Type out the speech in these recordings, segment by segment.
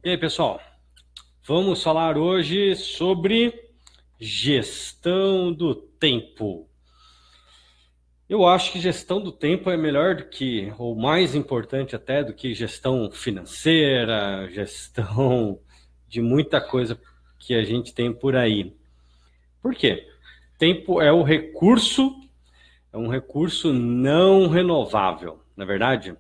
E aí, pessoal? Vamos falar hoje sobre gestão do tempo. Eu acho que gestão do tempo é melhor do que, ou mais importante até, do que gestão financeira, gestão de muita coisa que a gente tem por aí. Por quê? Tempo é um recurso não renovável, não é verdade?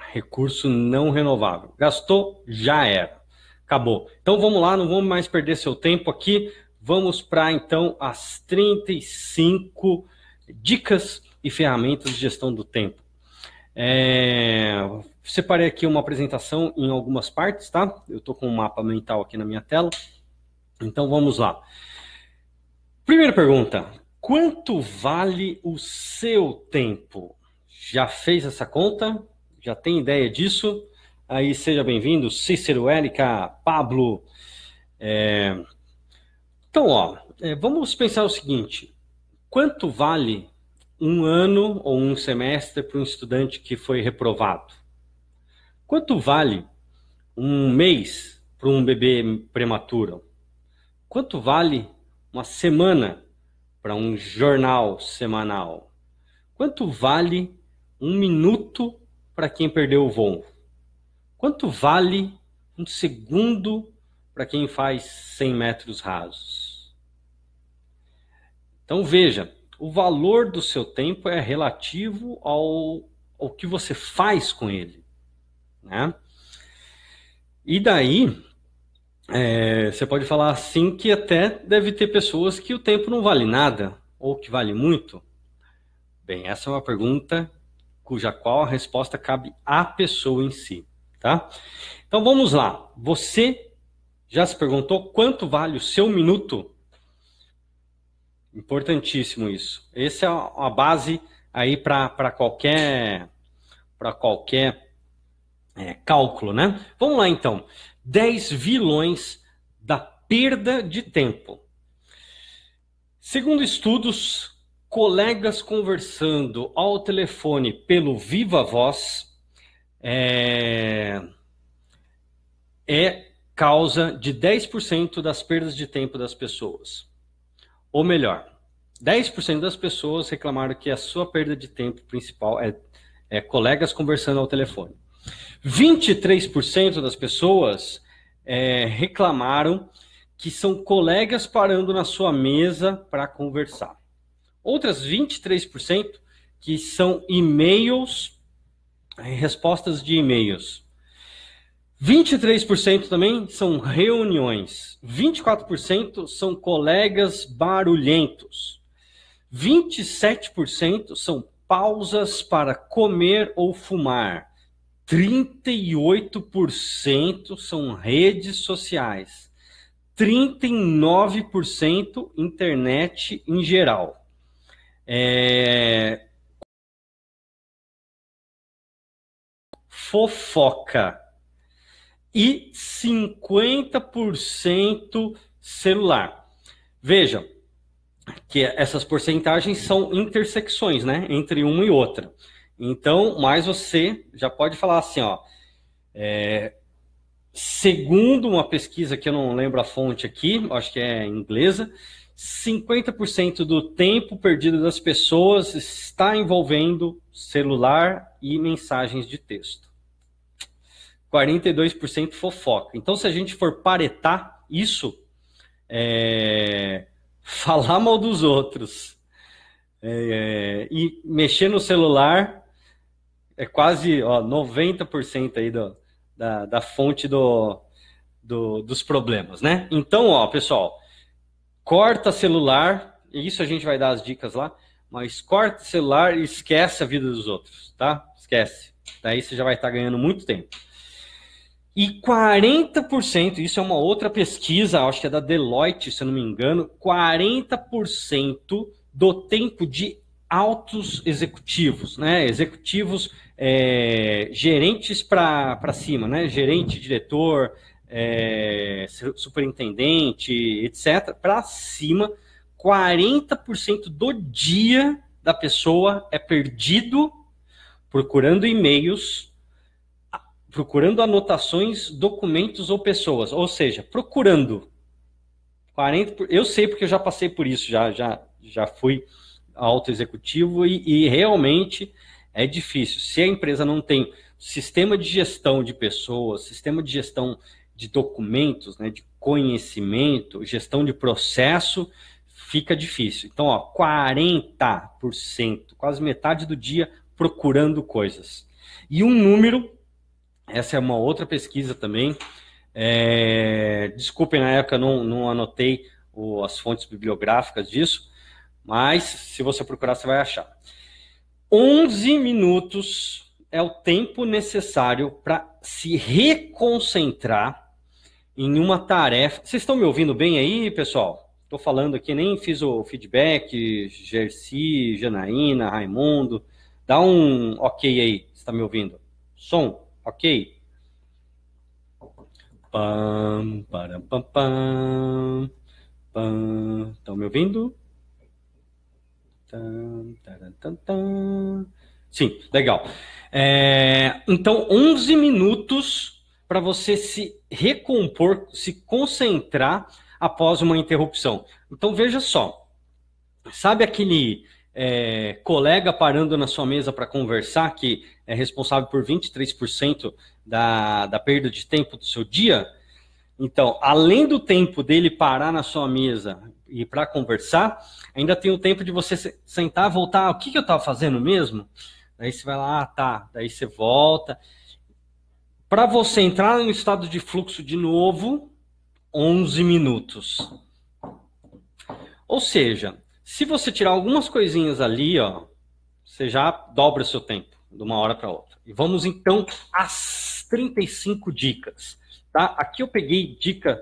Recurso não renovável. Gastou, já era. Acabou. Então vamos lá, não vamos mais perder seu tempo aqui. Vamos para então as 35 dicas e ferramentas de gestão do tempo. Separei aqui uma apresentação em algumas partes, tá? Eu estou com um mapa mental aqui na minha tela. Então vamos lá. Primeira pergunta: quanto vale o seu tempo? Já fez essa conta? Já tem ideia disso? Aí seja bem-vindo, Cícero, Érica, Pablo. Então, vamos pensar o seguinte: quanto vale um ano ou um semestre para um estudante que foi reprovado? Quanto vale um mês para um bebê prematuro? Quanto vale uma semana para um jornal semanal? Quanto vale um minuto para quem perdeu o voo? Quanto vale um segundo para quem faz 100 metros rasos? Então veja, o valor do seu tempo é relativo ao que você faz com ele, né? E daí, você pode falar assim que até deve ter pessoas que o tempo não vale nada, ou que vale muito. Bem, essa é uma pergunta cuja qual a resposta cabe à pessoa em si, tá? Então vamos lá. Você já se perguntou quanto vale o seu minuto? Importantíssimo isso. Essa é a base aí para qualquer cálculo, né? Vamos lá então. 10 vilões da perda de tempo. Segundo estudos, colegas conversando ao telefone pelo Viva Voz é causa de 10% das perdas de tempo das pessoas. Ou melhor, 10% das pessoas reclamaram que a sua perda de tempo principal é colegas conversando ao telefone. 23% das pessoas reclamaram que são colegas parando na sua mesa para conversar. Outras 23% que são e-mails, respostas de e-mails. 23% também são reuniões. 24% são colegas barulhentos. 27% são pausas para comer ou fumar. 38% são redes sociais. 39% internet em geral. Fofoca. E 50% celular. Veja que essas porcentagens são intersecções, né, entre uma e outra. Então, mas você já pode falar assim, segundo uma pesquisa que eu não lembro a fonte aqui, acho que é inglesa, 50% do tempo perdido das pessoas está envolvendo celular e mensagens de texto. 42% fofoca. Então, se a gente for paretar isso, falar mal dos outros e mexer no celular é quase 90% aí da fonte dos problemas, né? Então, pessoal, corta celular, isso a gente vai dar as dicas lá, mas corta celular e esquece a vida dos outros, tá? Esquece. Daí você já vai estar ganhando muito tempo. E 40%, isso é uma outra pesquisa, acho que é da Deloitte, se eu não me engano, 40% do tempo de altos executivos, né? Executivos gerentes para cima, né? Gerente, diretor, superintendente, etc. Para cima, 40% do dia da pessoa é perdido procurando e-mails procurando anotações, documentos ou pessoas. Ou seja, procurando. 40, eu sei porque eu já passei por isso, já fui alto executivo e realmente é difícil. Se a empresa não tem sistema de gestão de pessoas, sistema de gestão de documentos, né, de conhecimento, gestão de processo, fica difícil. Então, ó, 40%, quase metade do dia procurando coisas. E um número, essa é uma outra pesquisa também, desculpem, na época não anotei as fontes bibliográficas disso, mas se você procurar, você vai achar. 11 minutos é o tempo necessário para se reconcentrar em uma tarefa. Vocês estão me ouvindo bem aí, pessoal? Estou falando aqui, nem fiz o feedback. Gersi, Janaína, Raimundo. Dá um ok aí, você está me ouvindo? Som, ok? Pam, param, pam, pam, pam. Estão me ouvindo? Sim, legal. Então, 11 minutos para você se recompor, se concentrar após uma interrupção. Então, veja só. Sabe aquele colega parando na sua mesa para conversar, que é responsável por 23% da perda de tempo do seu dia? Então, além do tempo dele parar na sua mesa e para conversar, ainda tem o tempo de você sentar, voltar. O que eu estava fazendo mesmo? Daí você vai lá, tá. Daí você volta. Para você entrar no estado de fluxo de novo, 11 minutos. Ou seja, se você tirar algumas coisinhas ali, ó, você já dobra o seu tempo de uma hora para outra. E vamos então às 35 dicas. Tá? Aqui eu peguei dica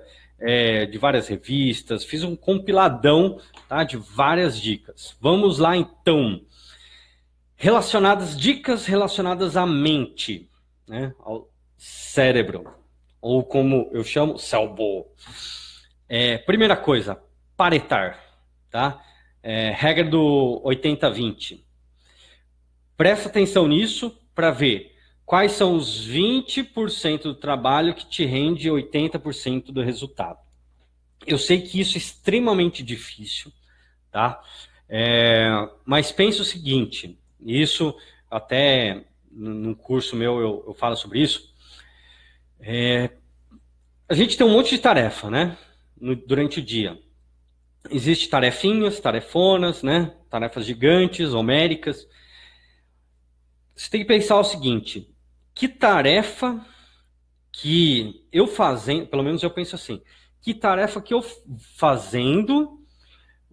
de várias revistas, fiz um compiladão, tá, de várias dicas. Vamos lá então. Dicas relacionadas à mente, né, ao cérebro, ou como eu chamo, cérebro. Primeira coisa, paretar, tá? Regra do 80-20. Presta atenção nisso para ver quais são os 20% do trabalho que te rende 80% do resultado. Eu sei que isso é extremamente difícil, tá? Mas pense o seguinte, isso até no curso meu eu falo sobre isso. A gente tem um monte de tarefa, né? Durante o dia. Existem tarefinhas, tarefonas, né? Tarefas gigantes, homéricas. Você tem que pensar o seguinte, que tarefa que eu fazendo, pelo menos eu penso assim, que tarefa que eu fazendo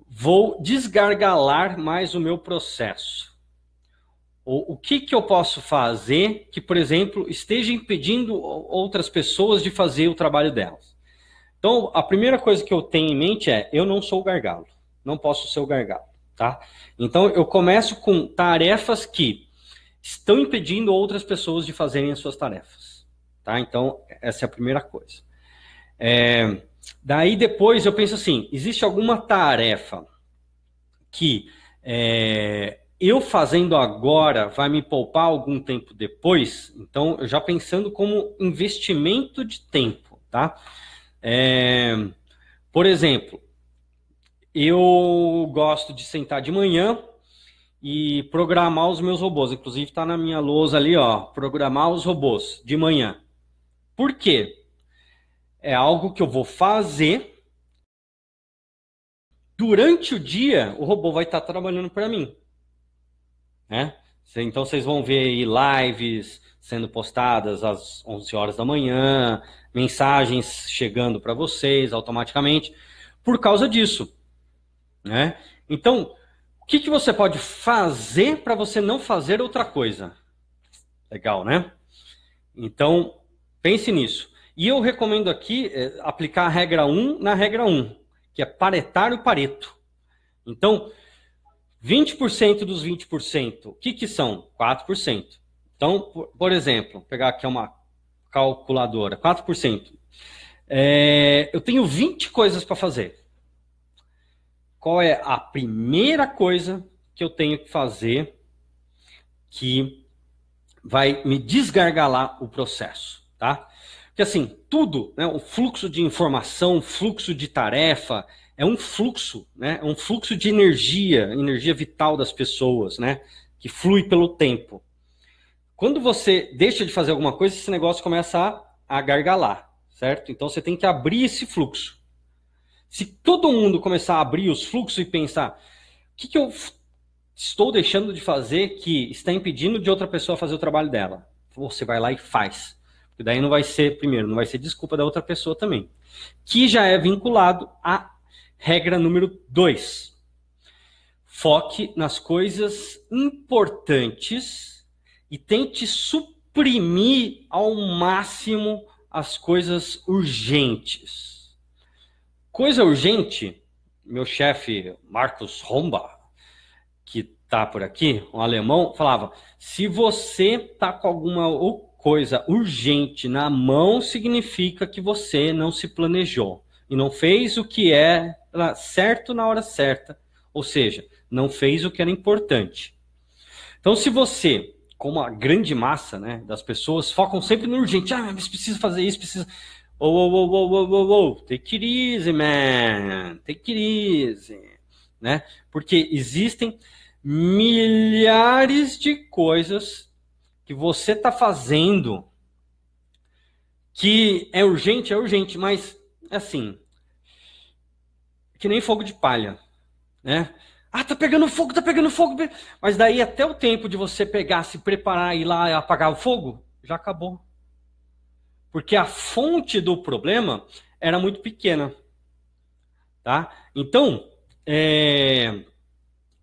vou desgargalar mais o meu processo? O que eu posso fazer que, por exemplo, esteja impedindo outras pessoas de fazer o trabalho delas? Então, a primeira coisa que eu tenho em mente eu não sou o gargalo, não posso ser o gargalo, tá? Então, eu começo com tarefas que estão impedindo outras pessoas de fazerem as suas tarefas, tá? Então, essa é a primeira coisa. Daí, depois, eu penso assim, existe alguma tarefa que eu fazendo agora vai me poupar algum tempo depois? Então, eu já pensando como investimento de tempo, tá? Por exemplo, eu gosto de sentar de manhã e programar os meus robôs. Inclusive está na minha lousa ali, ó, programar os robôs de manhã. Por quê? É algo que eu vou fazer. Durante o dia, o robô vai estar trabalhando para mim, né? Então vocês vão ver aí lives sendo postadas às 11 horas da manhã, mensagens chegando para vocês automaticamente por causa disso, né? Então, o que você pode fazer para você não fazer outra coisa? Legal, né? Então, pense nisso. E eu recomendo aqui aplicar a regra 1 na regra 1, que é paretar o Pareto. Então, 20% dos 20%, o que são? 4%. Então, por exemplo, vou pegar aqui uma calculadora, 4%. Eu tenho 20 coisas para fazer. Qual é a primeira coisa que eu tenho que fazer que vai me desgargalar o processo, tá? Porque assim, tudo, né, o fluxo de informação, o fluxo de tarefa, é um fluxo, né? É um fluxo de energia, energia vital das pessoas, né? Que flui pelo tempo. Quando você deixa de fazer alguma coisa, esse negócio começa a gargalar, certo? Então você tem que abrir esse fluxo. Se todo mundo começar a abrir os fluxos e pensar, o que eu estou deixando de fazer que está impedindo de outra pessoa fazer o trabalho dela? Você vai lá e faz. Porque daí não vai ser, primeiro, não vai ser desculpa da outra pessoa também. Que já é vinculado à regra número 2. Foque nas coisas importantes e tente suprimir ao máximo as coisas urgentes. Coisa urgente, meu chefe Marcus Romba, que está por aqui, um alemão, falava, se você está com alguma coisa urgente na mão, significa que você não se planejou e não fez o que é certo na hora certa, ou seja, não fez o que era importante. Então, se você, como a grande massa, né, das pessoas, focam sempre no urgente, mas precisa fazer isso, precisa... Take it easy, man, take it easy, né? Porque existem milhares de coisas que você está fazendo que é urgente, mas assim, que nem fogo de palha, né? Tá pegando fogo, mas daí até o tempo de você pegar, se preparar e ir lá e apagar o fogo, já acabou. Porque a fonte do problema era muito pequena, tá? Então,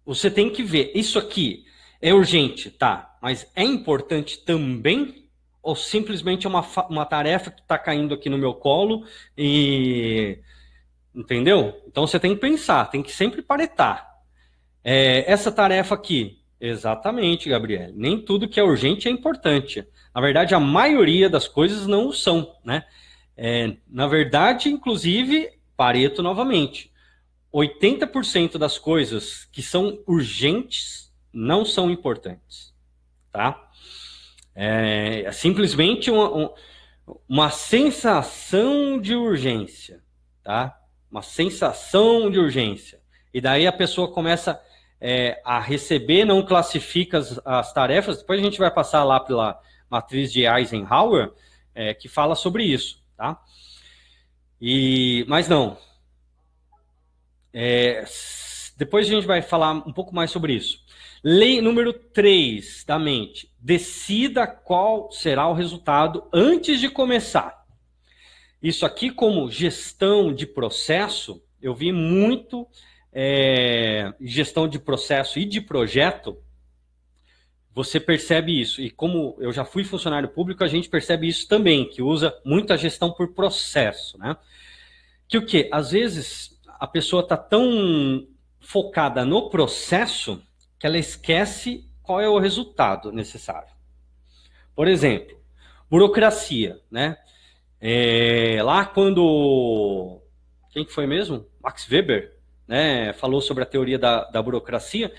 você tem que ver, isso aqui é urgente, tá? Mas é importante também? Ou simplesmente é uma tarefa que está caindo aqui no meu colo e... Entendeu? Então você tem que pensar, tem que sempre paretar. Essa tarefa aqui, exatamente, Gabriel, nem tudo que é urgente é importante. Na verdade, a maioria das coisas não o são, né? Na verdade, inclusive, Pareto novamente. 80% das coisas que são urgentes não são importantes, tá? É simplesmente uma sensação de urgência, tá? Uma sensação de urgência. E daí a pessoa começa a receber, não classifica as tarefas. Depois a gente vai passar lá pela matriz de Eisenhower, que fala sobre isso, tá? Mas não. Depois a gente vai falar um pouco mais sobre isso. Lei número 3 da mente. Decida qual será o resultado antes de começar. Isso aqui, como gestão de processo, eu vi muito gestão de processo e de projeto, você percebe isso. E como eu já fui funcionário público, a gente percebe isso também, que usa muito a gestão por processo, né? Que o quê? Às vezes a pessoa está tão focada no processo que ela esquece qual é o resultado necessário. Por exemplo, burocracia, né? Lá quando... Quem que foi mesmo? Max Weber, né? Falou sobre a teoria da burocracia.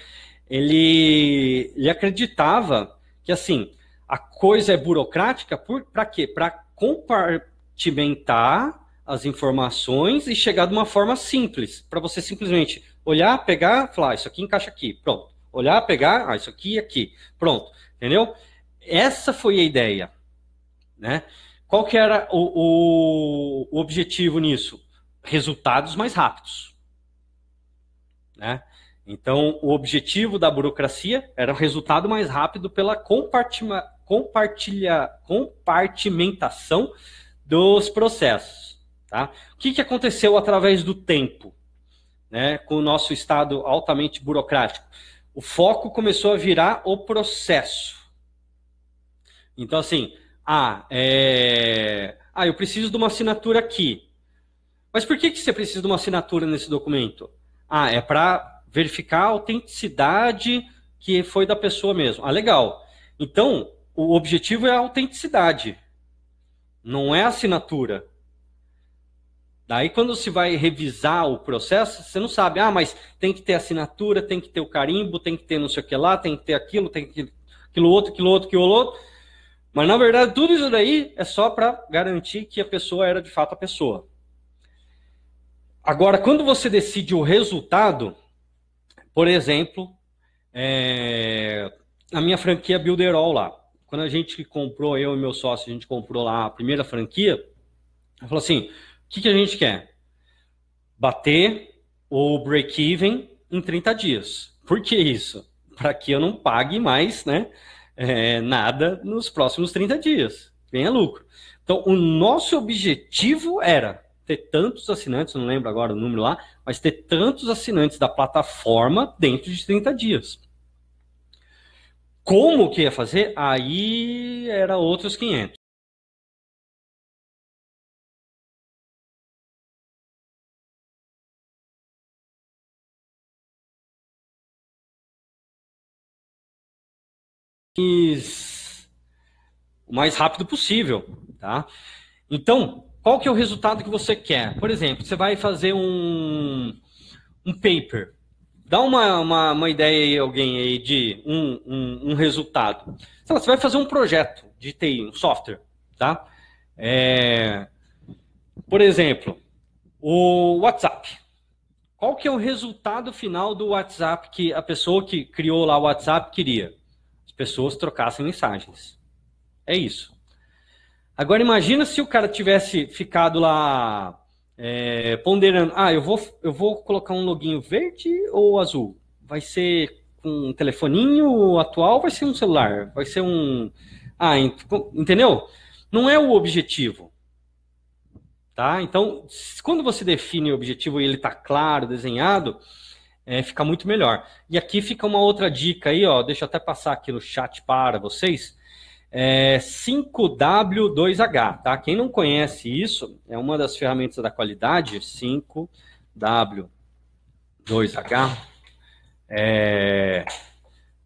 Ele acreditava que, assim, a coisa é burocrática para quê? Para compartimentar as informações e chegar de uma forma simples, para você simplesmente olhar, pegar, falar, isso aqui encaixa aqui, pronto. Olhar, pegar, isso aqui e aqui, pronto. Entendeu? Essa foi a ideia, né? Qual que era o objetivo nisso? Resultados mais rápidos, né? Então, o objetivo da burocracia era o resultado mais rápido pela compartimentação dos processos, tá? O que aconteceu através do tempo, né, com o nosso estado altamente burocrático? O foco começou a virar o processo. Então, assim, eu preciso de uma assinatura aqui. Mas por que você precisa de uma assinatura nesse documento? É para verificar a autenticidade que foi da pessoa mesmo. Legal. Então, o objetivo é a autenticidade, não é a assinatura. Daí, quando se vai revisar o processo, você não sabe, mas tem que ter assinatura, tem que ter o carimbo, tem que ter não sei o que lá, tem que ter aquilo, tem que ter aquilo outro. Mas, na verdade, tudo isso daí é só para garantir que a pessoa era de fato a pessoa. Agora, quando você decide o resultado, por exemplo, a minha franquia Builderall lá. Quando a gente comprou, eu e meu sócio, a gente comprou lá a primeira franquia, falou assim, o que a gente quer? Bater o break-even em 30 dias. Por que isso? Para que eu não pague mais, né, nada nos próximos 30 dias. Venha lucro. Então, o nosso objetivo era ter tantos assinantes, não lembro agora o número lá, mas ter tantos assinantes da plataforma dentro de 30 dias. Como que ia fazer? Aí era outros 500. O mais rápido possível, tá? Então, qual que é o resultado que você quer? Por exemplo, você vai fazer um paper. Dá uma ideia aí, alguém aí, de um resultado. Sei lá, você vai fazer um projeto de TI, um software, tá? Por exemplo, o WhatsApp. Qual que é o resultado final do WhatsApp que a pessoa que criou lá o WhatsApp queria? As pessoas trocassem mensagens. É isso. Agora imagina se o cara tivesse ficado lá ponderando, eu vou colocar um loginho verde ou azul? Vai ser com um telefoninho atual, vai ser um celular, vai ser um... entendeu? Não é o objetivo. Tá? Então, quando você define o objetivo e ele está claro, desenhado, fica muito melhor. E aqui fica uma outra dica aí, ó, deixa eu até passar aqui no chat para vocês. 5W2H, tá? Quem não conhece isso, é uma das ferramentas da qualidade, 5W2H.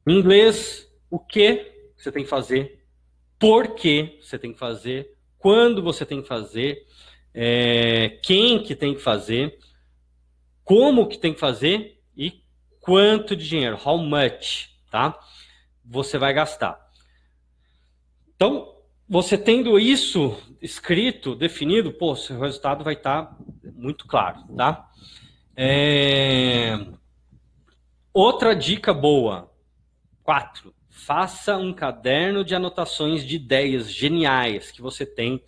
Em inglês, o que você tem que fazer, por que você tem que fazer, quando você tem que fazer, quem que tem que fazer, como que tem que fazer e quanto de dinheiro, how much, tá? Você vai gastar. Então, você tendo isso escrito, definido, pô, seu resultado vai estar muito claro, tá? Outra dica boa, 4. Faça um caderno de anotações de ideias geniais que você tem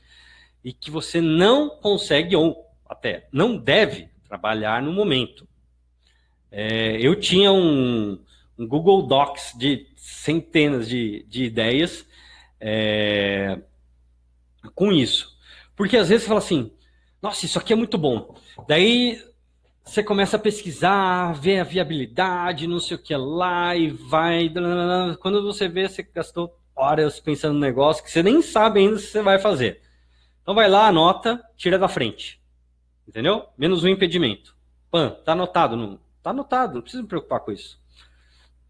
e que você não consegue ou até não deve trabalhar no momento. Eu tinha um Google Docs de centenas de ideias com isso. Porque às vezes você fala assim, nossa, isso aqui é muito bom. Daí você começa a pesquisar, ver a viabilidade, não sei o que lá, e vai... Quando você vê, você gastou horas pensando no negócio que você nem sabe ainda se você vai fazer. Então vai lá, anota, tira da frente. Entendeu? Menos um impedimento. Tá anotado? Não, tá anotado, não precisa me preocupar com isso.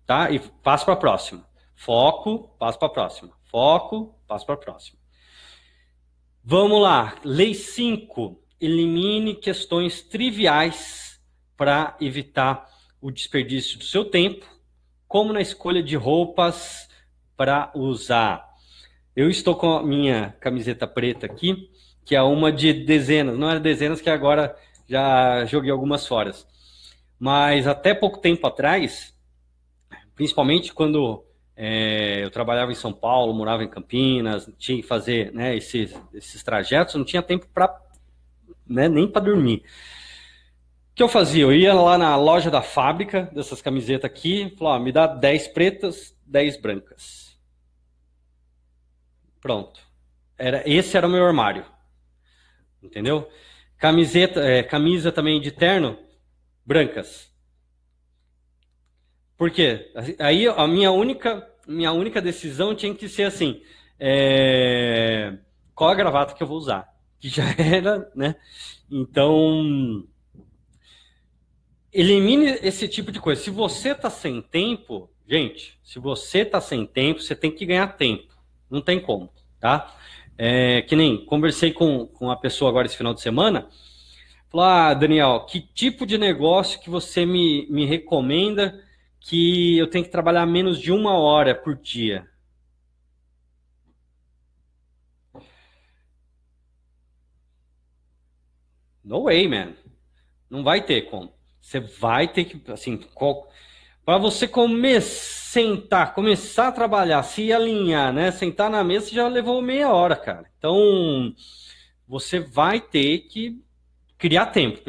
Tá? E passo para a próxima. Foco, passo para a próxima. Foco, passo para a próxima. Vamos lá. Lei 5. Elimine questões triviais para evitar o desperdício do seu tempo, como na escolha de roupas para usar. Eu estou com a minha camiseta preta aqui, que é uma de dezenas. Não era dezenas, que agora já joguei algumas fora. Mas até pouco tempo atrás, principalmente quando eu trabalhava em São Paulo, morava em Campinas, tinha que fazer, né, esses trajetos, não tinha tempo para, né, nem para dormir. O que eu fazia? Eu ia lá na loja da fábrica dessas camisetas aqui, falava, me dá 10 pretas, 10 brancas. Pronto. Esse era o meu armário. Entendeu? Camisa também de terno, brancas. Por quê? Aí a minha única decisão tinha que ser assim, qual a gravata que eu vou usar? Que já era, né? Então, elimine esse tipo de coisa. Se você tá sem tempo, gente, se você tá sem tempo, você tem que ganhar tempo. Não tem como, tá? Que nem conversei com uma pessoa agora esse final de semana, falou, Daniel, que tipo de negócio que você me recomenda que eu tenho que trabalhar menos de 1 hora por dia? No way, man. Não vai ter como. Você vai ter que, assim, para você começar a trabalhar, se alinhar, né? Sentar na mesa, já levou meia hora, cara. Então, você vai ter que criar tempo.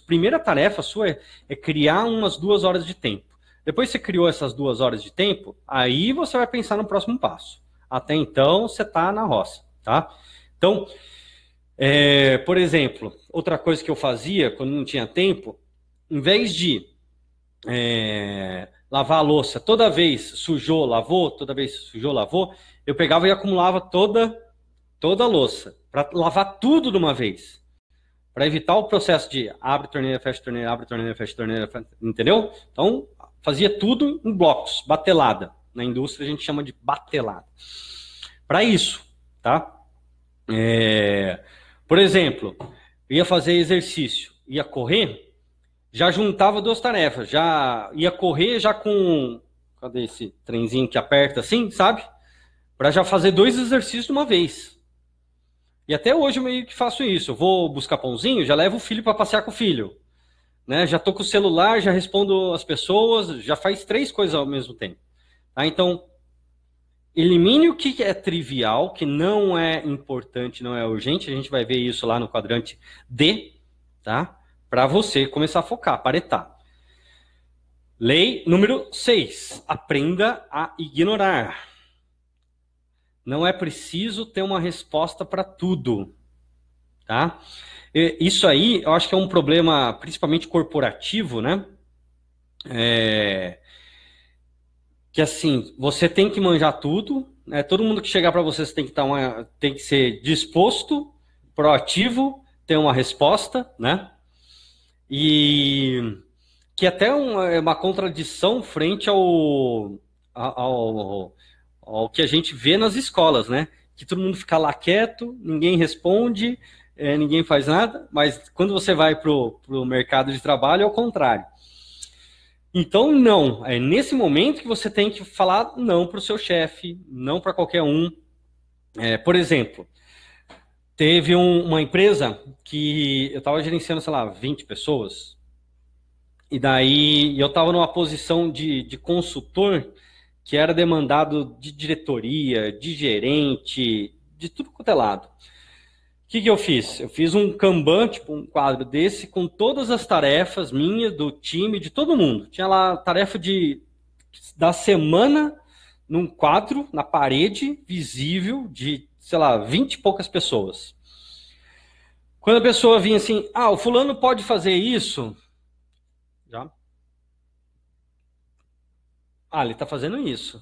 Primeira tarefa sua é criar umas 2 horas de tempo. Depois que você criou essas 2 horas de tempo, aí você vai pensar no próximo passo. Até então, você está na roça, tá? Então, por exemplo, outra coisa que eu fazia quando não tinha tempo, em vez de lavar a louça, toda vez sujou, lavou, toda vez sujou, lavou, eu pegava e acumulava toda a louça, para lavar tudo de uma vez. Para evitar o processo de abre torneira, fecha torneira, abre torneira, fecha torneira, entendeu? Então, fazia tudo em blocos, batelada. Na indústria a gente chama de batelada. Para isso, tá? Por exemplo, ia fazer exercício, ia correr, já juntava 2 tarefas, já ia correr já com, cadê esse trenzinho que aperta assim, sabe? Para já fazer 2 exercícios de uma vez. E até hoje eu meio que faço isso. Eu vou buscar pãozinho, já levo o filho para passear com o filho. Né? Já tô com o celular, já respondo as pessoas, já faz 3 coisas ao mesmo tempo. Tá? Então, elimine o que é trivial, que não é importante, não é urgente. A gente vai ver isso lá no quadrante D, tá? Para você começar a focar, paretar. Lei número 6. Aprenda a ignorar. Não é preciso ter uma resposta para tudo, tá? Isso aí, eu acho que é um problema principalmente corporativo, né? Que assim, você tem que manjar tudo, né? Todo mundo que chegar para você, você tem que ser disposto, proativo, ter uma resposta, né? E que até é uma contradição frente ao que a gente vê nas escolas, né? Que todo mundo fica lá quieto, ninguém responde, ninguém faz nada, mas quando você vai para o mercado de trabalho é o contrário. Então, não. É nesse momento que você tem que falar não para o seu chefe, não para qualquer um. Por exemplo, teve uma empresa que eu estava gerenciando, sei lá, 20 pessoas, e daí eu estava numa posição de consultor que era demandado de diretoria, de gerente, de tudo quanto é lado. O que eu fiz? Eu fiz um Kanban, tipo um quadro desse, com todas as tarefas minhas, do time, de todo mundo. Tinha lá a tarefa da semana num quadro, na parede, visível, de, sei lá, 20 e poucas pessoas. Quando a pessoa vinha assim, o fulano pode fazer isso? Já. Ele está fazendo isso.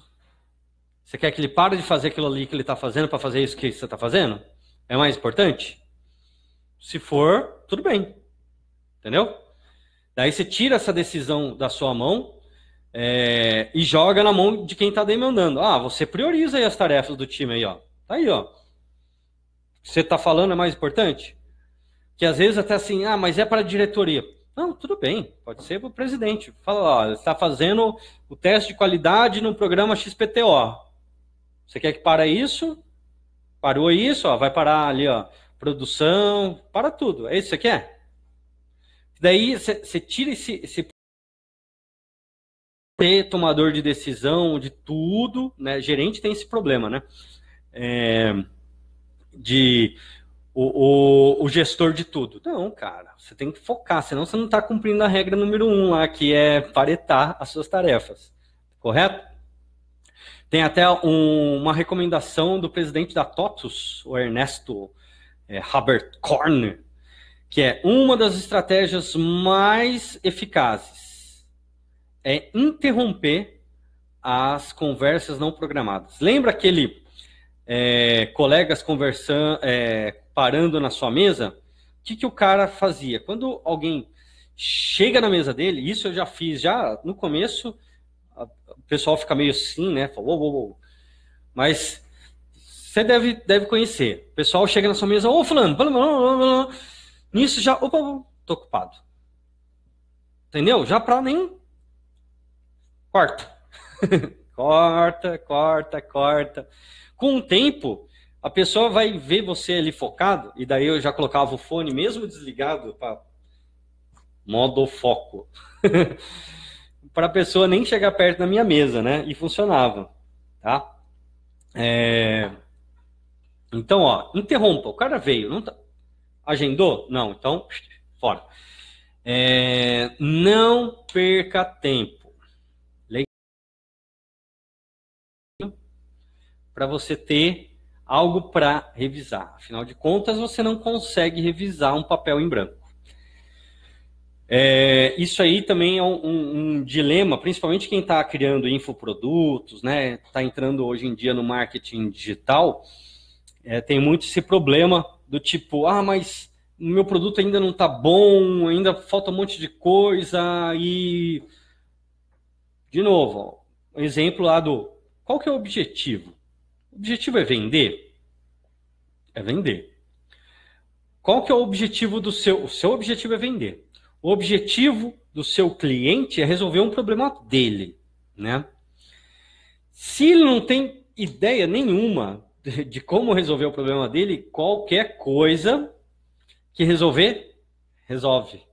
Você quer que ele pare de fazer aquilo ali que ele está fazendo para fazer isso que você está fazendo? É mais importante? Se for, tudo bem. Entendeu? Daí você tira essa decisão da sua mão e joga na mão de quem está demandando. Você prioriza aí as tarefas do time aí, ó. Tá aí, ó. O que você está falando é mais importante? Que às vezes até assim, mas é para a diretoria. Não, tudo bem, pode ser para o presidente. Fala, ele está fazendo o teste de qualidade no programa XPTO. Você quer que pare isso? Parou isso, vai parar ali, ó, produção, para tudo. É isso que você quer? Daí você tira esse tomador de decisão de tudo, né? Gerente tem esse problema, né? O gestor de tudo. Não, cara, você tem que focar, senão você não está cumprindo a regra número 1 lá, que é paretar as suas tarefas. Correto? Tem até uma recomendação do presidente da TOTUS, o Ernesto Robert Korn, que é uma das estratégias mais eficazes é interromper as conversas não programadas. Lembra aquele colegas conversando, parando na sua mesa? O que o cara fazia? Quando alguém chega na mesa dele, isso eu já fiz, já no começo, o pessoal fica meio assim, né? Fala, uou. Mas você deve conhecer. O pessoal chega na sua mesa, fulano, nisso já, tô ocupado. Entendeu? Já pra nem... Corta. Corta. Com o tempo, a pessoa vai ver você ali focado, e daí eu já colocava o fone mesmo desligado para modo foco, para a pessoa nem chegar perto da minha mesa, né? E funcionava, tá? Então, ó, interrompa. O cara veio, não tá... Agendou? Não, então, fora. Não perca tempo. Para você ter algo para revisar. Afinal de contas, você não consegue revisar um papel em branco. Isso aí também é um dilema, principalmente quem está criando infoprodutos, né? Está entrando hoje em dia no marketing digital, tem muito esse problema do tipo, mas o meu produto ainda não está bom, ainda falta um monte de coisa e... De novo, ó, um exemplo lá do... Qual que é o objetivo? O objetivo é vender? É vender. Qual que é o objetivo do seu... O seu objetivo é vender. O objetivo do seu cliente é resolver um problema dele, né? Se ele não tem ideia nenhuma de como resolver o problema dele, qualquer coisa que resolver, resolve,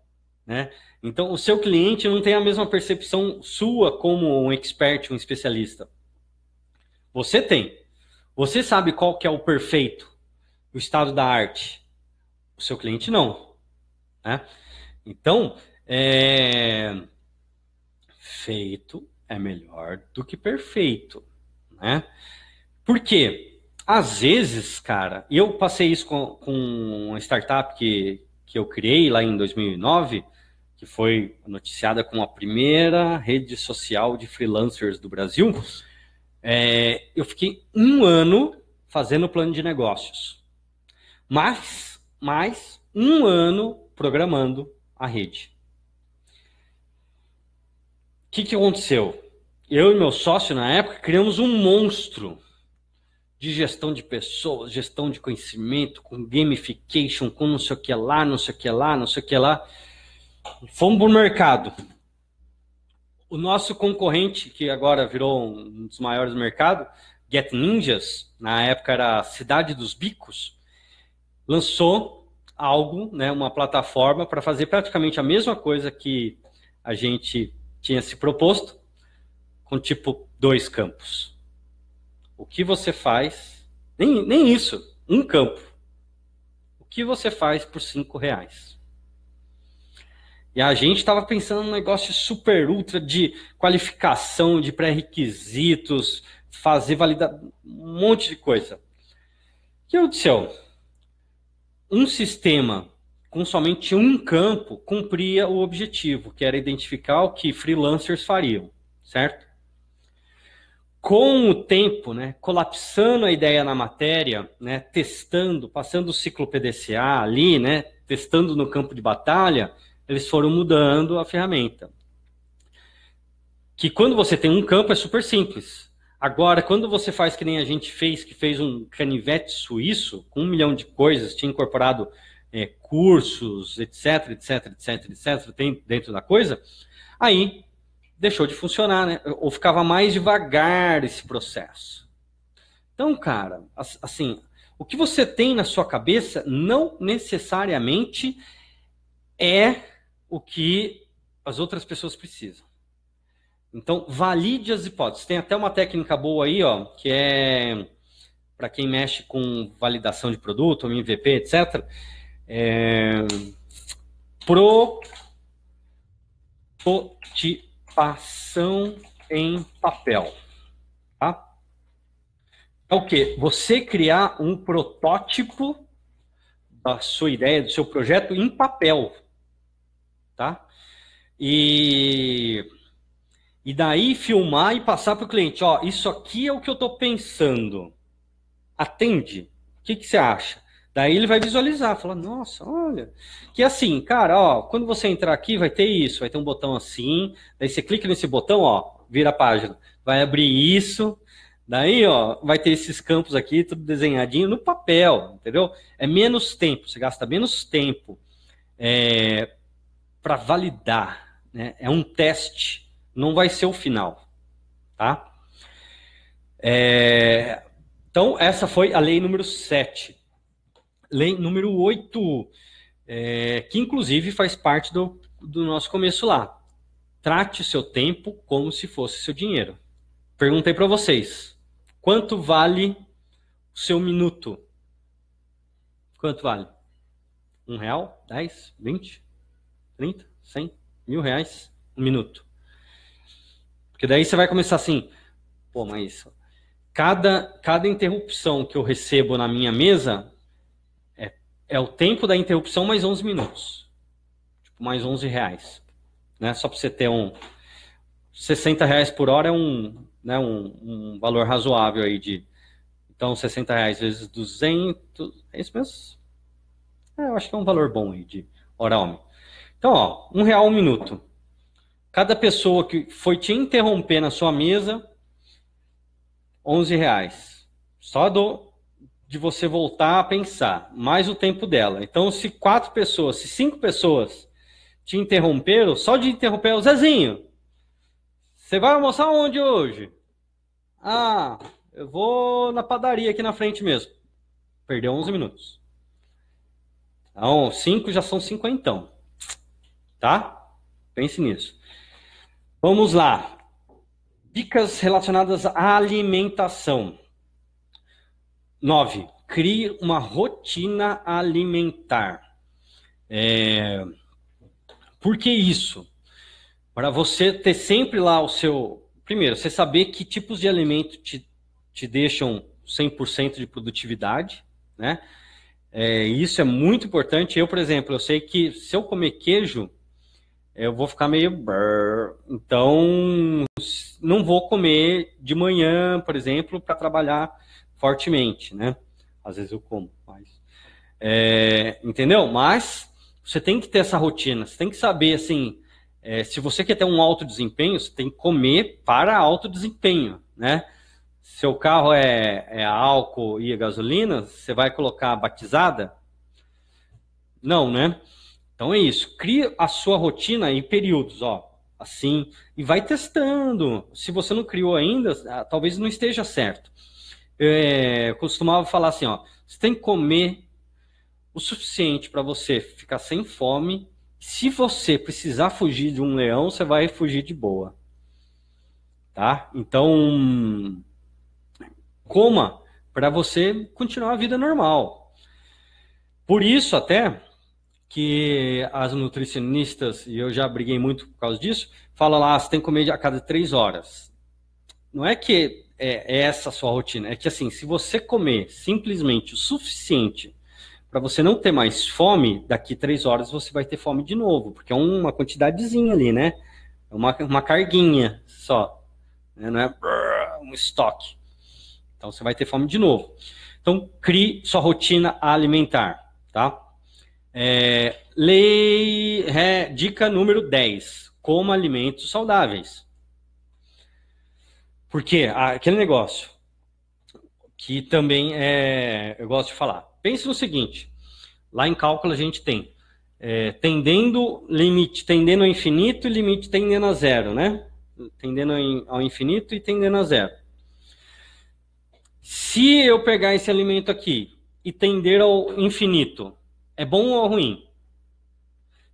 né? Então, o seu cliente não tem a mesma percepção sua como um expert, um especialista. Você tem. Você sabe qual que é o perfeito, o estado da arte. O seu cliente não, né? Então, feito é melhor do que perfeito, né? Por quê? Às vezes, cara, eu passei isso com uma startup que eu criei lá em 2009, que foi noticiada como a primeira rede social de freelancers do Brasil. Eu fiquei 1 ano fazendo plano de negócios, mais 1 ano programando a rede. O que aconteceu? Eu e meu sócio, na época, criamos um monstro de gestão de pessoas, gestão de conhecimento, com gamification, com não sei o que lá, não sei o que lá, não sei o que lá. Fomos para o mercado. O nosso concorrente, que agora virou um dos maiores do mercado, Get Ninjas, na época era Cidade dos Bicos, lançou algo, né, uma plataforma para fazer praticamente a mesma coisa que a gente tinha se proposto, com tipo 2 campos. O que você faz, nem isso, 1 campo. O que você faz por R$5? E a gente estava pensando num negócio super ultra de qualificação, de pré-requisitos, fazer validar um monte de coisa. O que aconteceu? Um sistema com somente 1 campo cumpria o objetivo, que era identificar o que freelancers fariam, certo? Com o tempo, né, colapsando a ideia na matéria, né, testando, passando o ciclo PDCA ali, né, testando no campo de batalha, eles foram mudando a ferramenta. Que quando você tem 1 campo é super simples. Agora, quando você faz que nem a gente fez, que fez um canivete suíço, com 1 milhão de coisas, tinha incorporado cursos, etc, tem dentro da coisa, aí deixou de funcionar, né? Ou ficava mais devagar esse processo. Então, cara, assim, o que você tem na sua cabeça não necessariamente é o que as outras pessoas precisam. Então, valide as hipóteses. Tem até uma técnica boa aí, ó, que é para quem mexe com validação de produto, MVP, etc. Prototipação em papel. Tá? É o quê? Você criar um protótipo da sua ideia, do seu projeto em papel. Tá? E daí filmar e passar para o cliente. Ó, isso aqui é o que eu estou pensando. Atende? O que você acha? Daí ele vai visualizar, falar, nossa, olha. Que assim, cara, ó, quando você entrar aqui vai ter isso, vai ter um botão assim, daí você clica nesse botão, ó, vira a página. Vai abrir isso, daí, ó, vai ter esses campos aqui, tudo desenhadinho no papel, entendeu? É menos tempo, você gasta menos tempo para validar, né? É um teste, não vai ser o final, tá? Então, essa foi a lei número 7. Lei número 8, que inclusive faz parte do nosso começo lá. Trate o seu tempo como se fosse seu dinheiro. Perguntei para vocês, quanto vale o seu minuto? Quanto vale? R$1, 10, 20, 30, 100, R$1.000, um minuto. Porque daí você vai começar assim, pô, mas cada interrupção que eu recebo na minha mesa é o tempo da interrupção mais 11 minutos. Tipo, mais R$11. Né? Só para você ter R$60 por hora é um valor razoável aí de... Então, R$60 vezes 200... É isso mesmo? Eu acho que é um valor bom aí de hora homem. Então, ó, R$1 um minuto. Cada pessoa que foi te interromper na sua mesa, R$11. Só de você voltar a pensar, mais o tempo dela. Então, se 5 pessoas te interromperam, só de interromper o Zezinho. Você vai almoçar onde hoje? Ah, eu vou na padaria aqui na frente mesmo. Perdeu 11 minutos. Então, 5 já são 50. Tá? Pense nisso. Vamos lá. Dicas relacionadas à alimentação. 9. Crie uma rotina alimentar. Por que isso? Para você ter sempre lá o seu... Primeiro, você saber que tipos de alimento te deixam 100% de produtividade, né? Isso é muito importante. Eu, por exemplo, eu sei que se eu comer queijo, eu vou ficar meio... Então, não vou comer de manhã, por exemplo, para trabalhar fortemente, né? Às vezes eu como, mas... entendeu? Mas você tem que ter essa rotina, você tem que saber, assim, se você quer ter um alto desempenho, você tem que comer para alto desempenho, né? Seu carro é álcool e gasolina, você vai colocar batizada? Não, né? Então é isso. Cria a sua rotina em períodos, ó, assim, e vai testando. Se você não criou ainda, talvez não esteja certo. Eu costumava falar assim, ó, você tem que comer o suficiente para você ficar sem fome. Se você precisar fugir de um leão, você vai fugir de boa. Tá? Então, coma para você continuar a vida normal. Por isso até que as nutricionistas, e eu já briguei muito por causa disso, falam lá, você tem que comer a cada 3 horas. Não é que é essa a sua rotina, é que assim, se você comer simplesmente o suficiente para você não ter mais fome, daqui 3 horas você vai ter fome de novo, porque é uma quantidadezinha ali, né? É uma carguinha só, né? Não é um estoque. Então você vai ter fome de novo. Então crie sua rotina alimentar, tá? Dica número 10. Coma alimentos saudáveis. Porque aquele negócio que também eu gosto de falar. Pense no seguinte, lá em cálculo a gente tem tendendo ao infinito e limite tendendo a zero, né? Tendendo ao infinito e tendendo a zero. Se eu pegar esse alimento aqui e tender ao infinito, é bom ou ruim?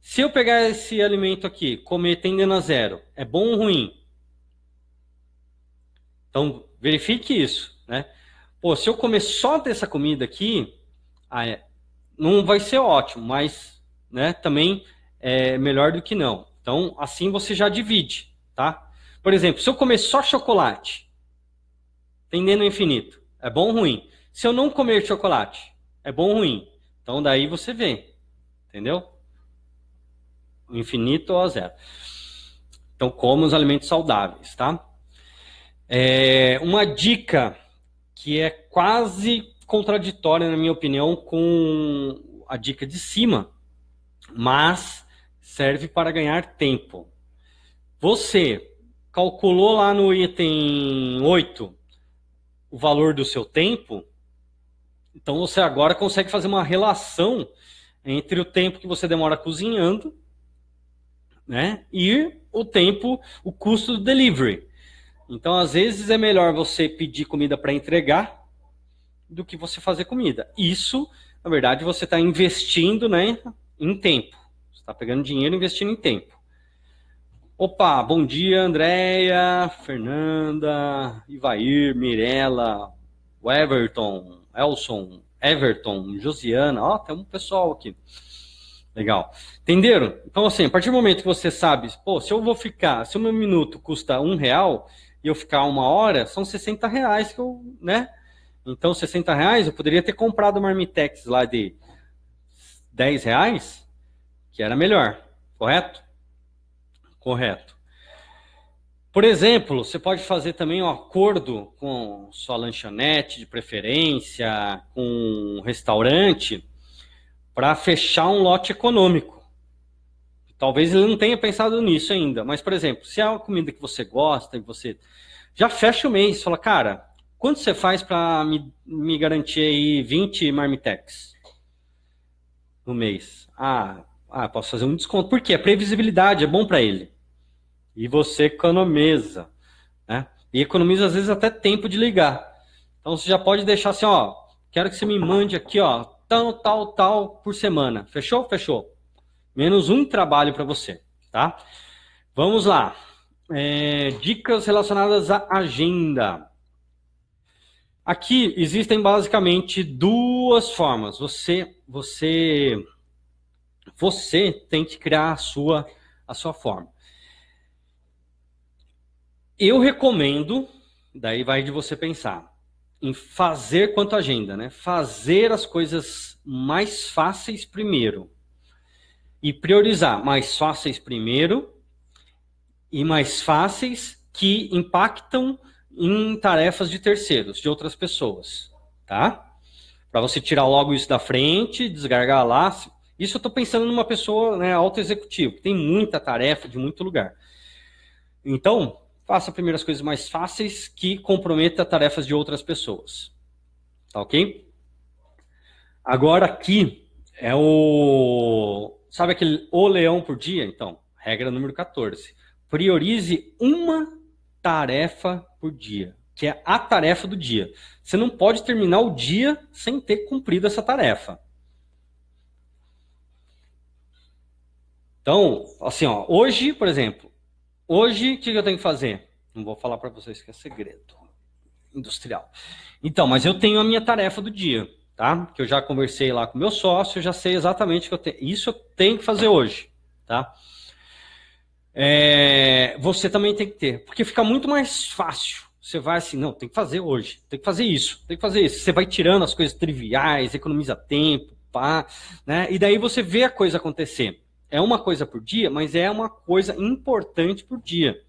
Se eu pegar esse alimento aqui, comer tendendo a zero, é bom ou ruim? Então, verifique isso, né? Pô, se eu comer só dessa comida aqui, não vai ser ótimo, mas, né, também é melhor do que não. Então, assim você já divide, tá? Por exemplo, se eu comer só chocolate, tendendo ao infinito, é bom ou ruim? Se eu não comer chocolate, é bom ou ruim? Então, daí você vê, entendeu? O infinito ou a zero. Então, coma os alimentos saudáveis, tá? Uma dica que é quase contraditória, na minha opinião, com a dica de cima, mas serve para ganhar tempo. Você calculou lá no item 8 o valor do seu tempo, então você agora consegue fazer uma relação entre o tempo que você demora cozinhando, né, e o custo do delivery. Então, às vezes, é melhor você pedir comida para entregar do que você fazer comida. Isso, na verdade, você está investindo, né, em tempo. Você está pegando dinheiro e investindo em tempo. Opa, bom dia, Andréia, Fernanda, Ivair, Mirella, Everton, Elson, Everton, Josiana. Ó, tem um pessoal aqui. Legal. Entenderam? Então, assim, a partir do momento que você sabe, pô, se o meu minuto custa R$1 e eu ficar 1 hora, são R$60 que eu, né? Então, R$60 eu poderia ter comprado uma Marmitex lá de R$10, que era melhor, correto? Correto. Por exemplo, você pode fazer também um acordo com sua lanchonete de preferência, com um restaurante, para fechar um lote econômico. Talvez ele não tenha pensado nisso ainda, mas, por exemplo, se é uma comida que você gosta e você já fecha o mês, fala, cara, quanto você faz para me garantir aí 20 Marmitex no mês? Posso fazer um desconto. Por quê? A previsibilidade é bom para ele. E você economiza, né? E economiza, às vezes, até tempo de ligar. Então, você já pode deixar assim, ó, quero que você me mande aqui, ó, tal por semana. Fechou? Fechou. Menos um trabalho para você, tá? Vamos lá. Dicas relacionadas à agenda. Aqui existem basicamente duas formas. Você tem que criar a sua forma. Eu recomendo, daí vai de você pensar, em fazer quanto agenda, né? Fazer as coisas mais fáceis primeiro. E priorizar mais fáceis primeiro e mais fáceis que impactam em tarefas de terceiros, de outras pessoas, tá? Para você tirar logo isso da frente, desgargalar. Isso eu estou pensando numa pessoa, né, auto-executivo, que tem muita tarefa de muito lugar. Então, faça primeiro as coisas mais fáceis que comprometam tarefas de outras pessoas. Tá ok? Agora aqui é sabe aquele leão por dia? Então, regra número 14. Priorize uma tarefa por dia, que é a tarefa do dia. Você não pode terminar o dia sem ter cumprido essa tarefa. Então, assim, ó, hoje, por exemplo, hoje, o que eu tenho que fazer? Não vou falar para vocês que é segredo industrial. Então, mas eu tenho a minha tarefa do dia, tá? Que eu já conversei lá com o meu sócio, eu já sei exatamente o que eu tenho. Isso eu tenho que fazer hoje, tá? Você também tem que ter, porque fica muito mais fácil. Você vai assim, não, tem que fazer hoje, tem que fazer isso, tem que fazer isso. Você vai tirando as coisas triviais, economiza tempo, pá, né? E daí você vê a coisa acontecer. É uma coisa por dia, mas é uma coisa importante por dia,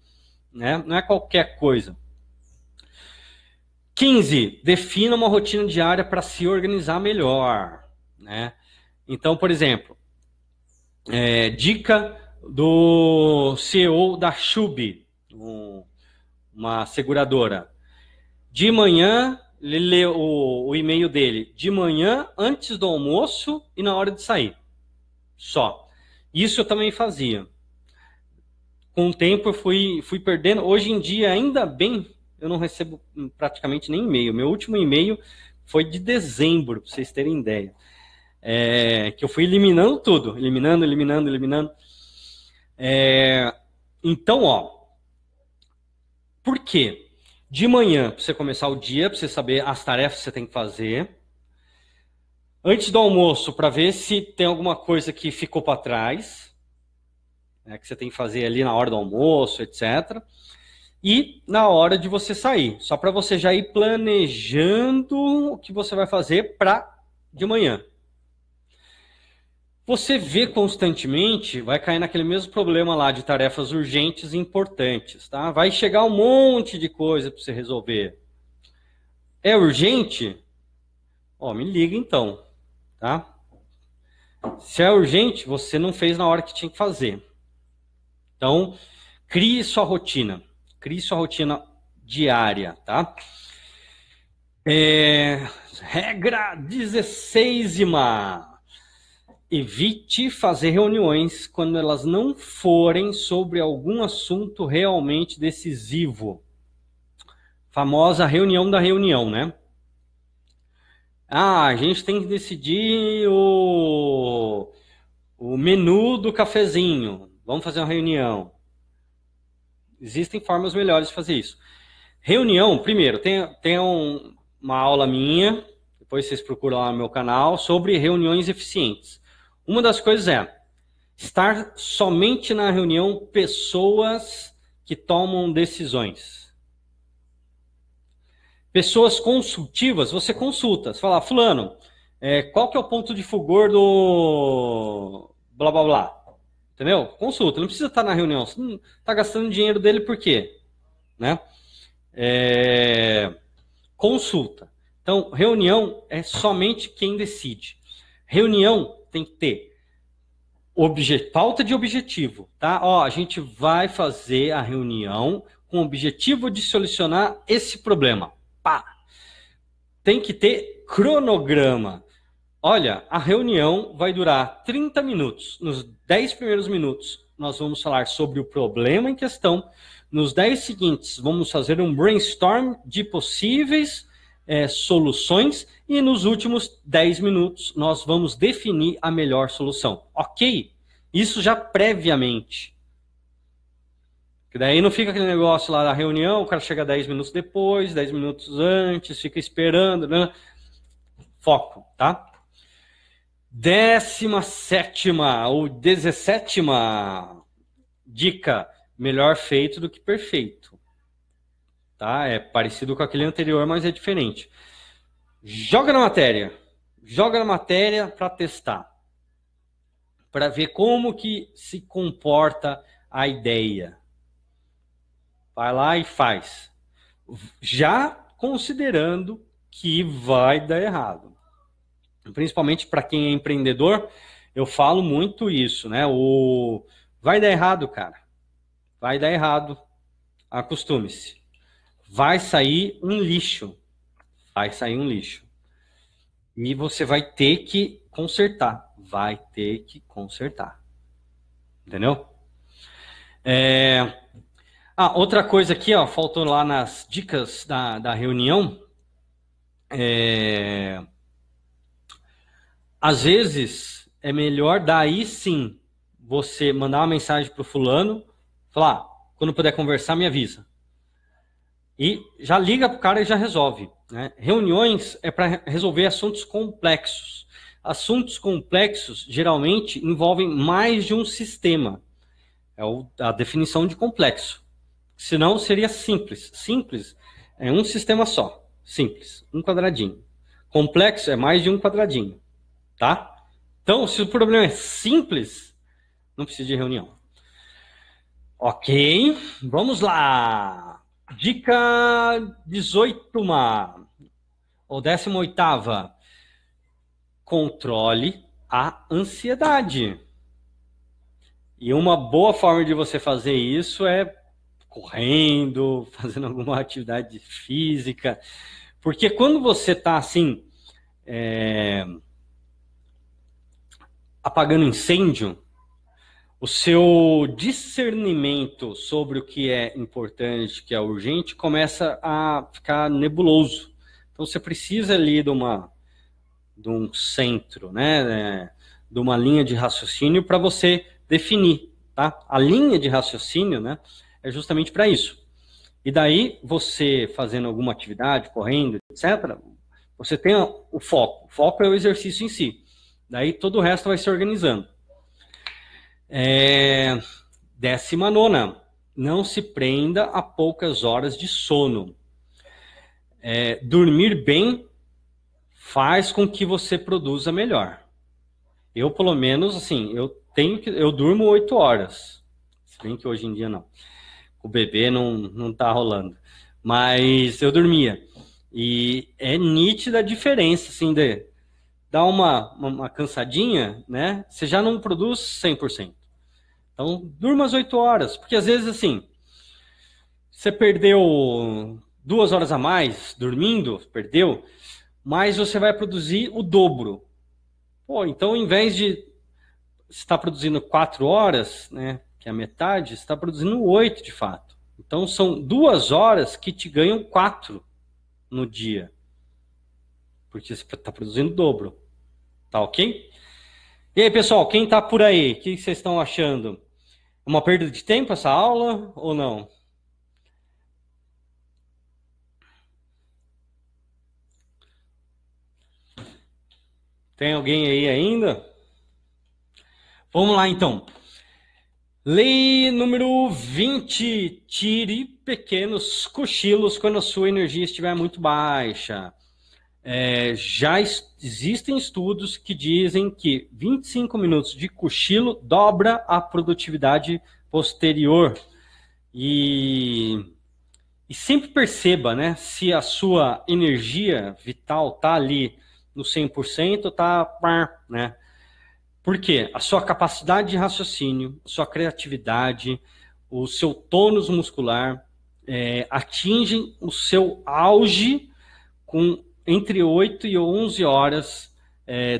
né? Não é qualquer coisa. 15. Defina uma rotina diária para se organizar melhor, né? Então, por exemplo, dica do CEO da Chubb, uma seguradora. De manhã, ele lê o e-mail dele de manhã, antes do almoço e na hora de sair. Só. Isso eu também fazia. Com o tempo eu fui perdendo. Hoje em dia, ainda bem, eu não recebo praticamente nem e-mail. Meu último e-mail foi de dezembro, para vocês terem ideia. Que eu fui eliminando tudo. Eliminando. Então, ó. Por quê? De manhã, para você começar o dia, para você saber as tarefas que você tem que fazer. Antes do almoço, para ver se tem alguma coisa que ficou para trás, que você tem que fazer ali na hora do almoço, etc. E na hora de você sair, só para você já ir planejando o que você vai fazer para de manhã. Você vê constantemente, vai cair naquele mesmo problema lá de tarefas urgentes e importantes, tá? Vai chegar um monte de coisa para você resolver. É urgente? Ó, me liga então, tá? Se é urgente, você não fez na hora que tinha que fazer. Então, crie sua rotina. Crie sua rotina diária, tá? Regra 16ª. Evite fazer reuniões quando elas não forem sobre algum assunto realmente decisivo. Famosa reunião da reunião, né? Ah, a gente tem que decidir o menu do cafezinho. Vamos fazer uma reunião. Existem formas melhores de fazer isso. Reunião, primeiro, tem uma aula minha, depois vocês procuram lá no meu canal, sobre reuniões eficientes. Uma das coisas é estar somente na reunião pessoas que tomam decisões. Pessoas consultivas, você consulta. Você fala, fulano, qual que é o ponto de fulgor do blá, blá, blá? Entendeu? Consulta, não precisa estar na reunião. Você não está gastando dinheiro dele por quê? Né? Consulta. Então, reunião é somente quem decide. Reunião tem que ter falta de objetivo, tá? Ó, a gente vai fazer a reunião com o objetivo de solucionar esse problema. Pá! Tem que ter cronograma. Olha, a reunião vai durar 30 minutos. Nos 10 primeiros minutos, nós vamos falar sobre o problema em questão. Nos 10 seguintes, vamos fazer um brainstorm de possíveis soluções. E nos últimos 10 minutos, nós vamos definir a melhor solução. Ok? Isso já previamente. Que daí não fica aquele negócio lá da reunião, o cara chega 10 minutos depois, 10 minutos antes, fica esperando. Né? Foco, tá? 17ª ou 17ª dica, melhor feito do que perfeito. Tá? É parecido com aquele anterior, mas é diferente. Joga na matéria para testar, para ver como que se comporta a ideia. Vai lá e faz, já considerando que vai dar errado. Principalmente para quem é empreendedor, eu falo muito isso, né? Vai dar errado, cara. Vai dar errado. Acostume-se. Vai sair um lixo. Vai sair um lixo. E você vai ter que consertar. Vai ter que consertar. Entendeu? Outra coisa aqui, ó, faltou lá nas dicas da reunião. Às vezes, é melhor daí sim você mandar uma mensagem para o fulano, falar, quando puder conversar, me avisa. E já liga para o cara e já resolve. Né? Reuniões é para resolver assuntos complexos. Assuntos complexos, geralmente, envolvem mais de um sistema. É a definição de complexo. Senão, seria simples. Simples é um sistema só. Simples, um quadradinho. Complexo é mais de um quadradinho. Tá? Então, se o problema é simples, não precisa de reunião. Ok, vamos lá. Dica 18ª, ou 18ª. Controle a ansiedade. E uma boa forma de você fazer isso é correndo, fazendo alguma atividade física. Porque quando você está assim... apagando incêndio, o seu discernimento sobre o que é importante, o que é urgente, começa a ficar nebuloso. Então você precisa ali de um centro, né, de uma linha de raciocínio para você definir, tá? A linha de raciocínio, né, é justamente para isso. E daí você fazendo alguma atividade, correndo, etc., você tem o foco. O foco é o exercício em si. Daí todo o resto vai se organizando. 19ª. Não se prenda a poucas horas de sono. Dormir bem faz com que você produza melhor. Eu, pelo menos, assim, eu durmo 8 horas. Se bem que hoje em dia não. O bebê não tá rolando. Mas eu dormia. E é nítida a diferença, assim, dá uma cansadinha, né? Você já não produz 100%. Então, durma as 8 horas. Porque às vezes, assim, você perdeu 2 horas a mais dormindo, mas você vai produzir o dobro. Pô, então, ao invés de estar produzindo 4 horas, né, que é a metade, você está produzindo 8 de fato. Então, são 2 horas que te ganham 4 no dia. porque você está produzindo o dobro. Tá ok? E aí, pessoal, quem está por aí? O que vocês estão achando? Uma perda de tempo essa aula ou não? Tem alguém aí ainda? Vamos lá, então. Lei número 20. Tire pequenos cochilos quando a sua energia estiver muito baixa. Já existem estudos que dizem que 25 minutos de cochilo dobra a produtividade posterior. E sempre perceba, né, se a sua energia vital está ali no 100%, tá, né? Por quê? A sua capacidade de raciocínio, a sua criatividade, o seu tônus muscular atingem o seu auge entre 8 e 11 horas